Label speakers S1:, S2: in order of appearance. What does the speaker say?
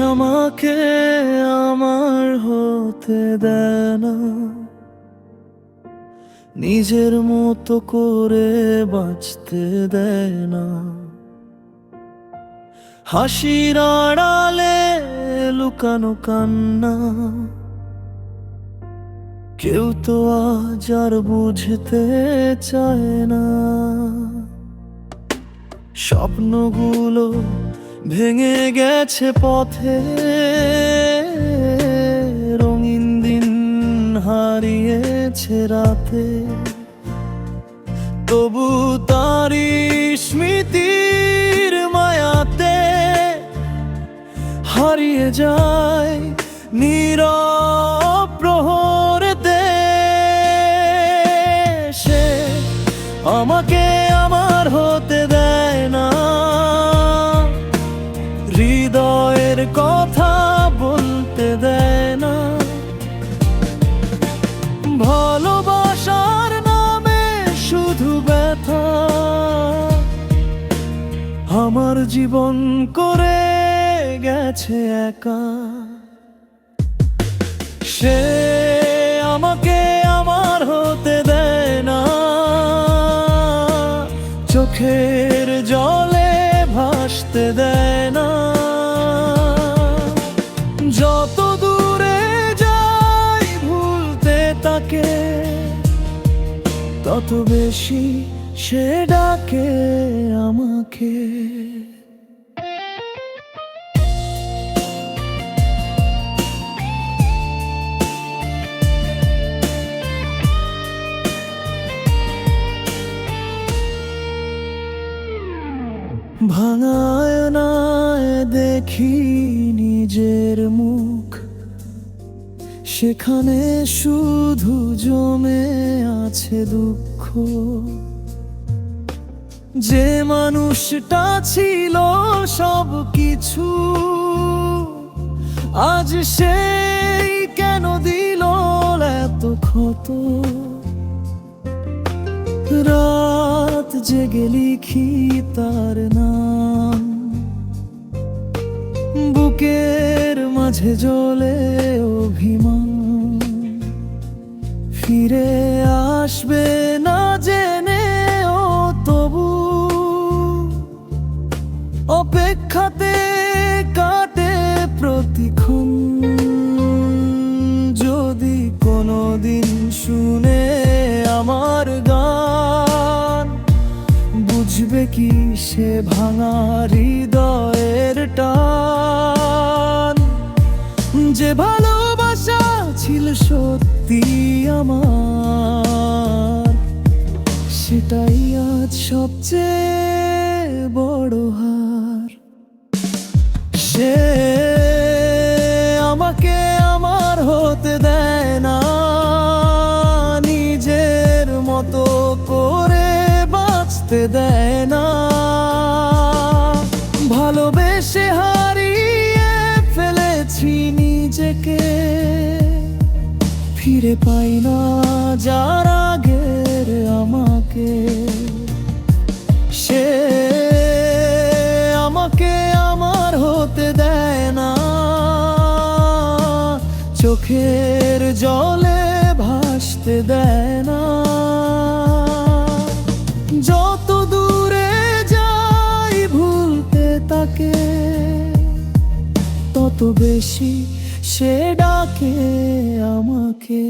S1: আমাকে আমার হতে দেয় না, নিজের মতো করে বাঁচতে দেয় না। হাসির আড়ালে লুকানো কান্না, কেউ তো আজ আর বুঝতে চায় না। স্বপ্নগুলো ভেঙে গেছে পথে, রঙিন দিন হারিয়েছে রাতে। তবু তারি স্মৃতির মায়াতে হারিয়ে যায় নীরব প্রহরেতে। সে আমাকে আমার হতে দেয় না, হৃদয়ের কথা বলতে দেয় না। ভালোবাসার নামে শুধু ব্যথা, আমার জীবন করে গেছে একা। সে আমাকে আমার হতে দেয় না, চোখের জলে ভাসতে দেয় না। যত দূরে যাই ভুলতে তাকে, তত বেশি সে ডাকে আমাকে। ভাঙা আয়নায় দেখি নিজের মুখ, সেখানে শুধু জমে আছে দুঃখ। যে মানুষটা ছিল সব কিছু, আজ সেই কেন দিল এত ক্ষত। রাত জেগে লিখি তার নাম, বুকের মাঝে জ্বলে অভিমান। ফিরে আসবে না জেনে ও তবু অপেক্ষাতে কাটে প্রতিক্ষণ। যদি কোনোদিন শুনে আমার গান, বুঝবে কি সে ভাঙা হৃদয়ের টান। যে ভালোবাসা ছিল সত্যি আমার, সেটাই আজ সবচেয়ে বড় হার। সে আমাকে আমার হতে দেয় না, নিজের মতো করে বাঁচতে দেয় না। ভালোবেসে হারিয়ে ফেলেছি নিজেকে, ফিরে পাই না যার আগের আমাকে। সে আমাকে আমার হতে দেয় না, চোখের জলে ভাসতে দেয় না। যত দূরে যাই ভুলতে তাকে, তত বেশি সে ডাকে আমাকে।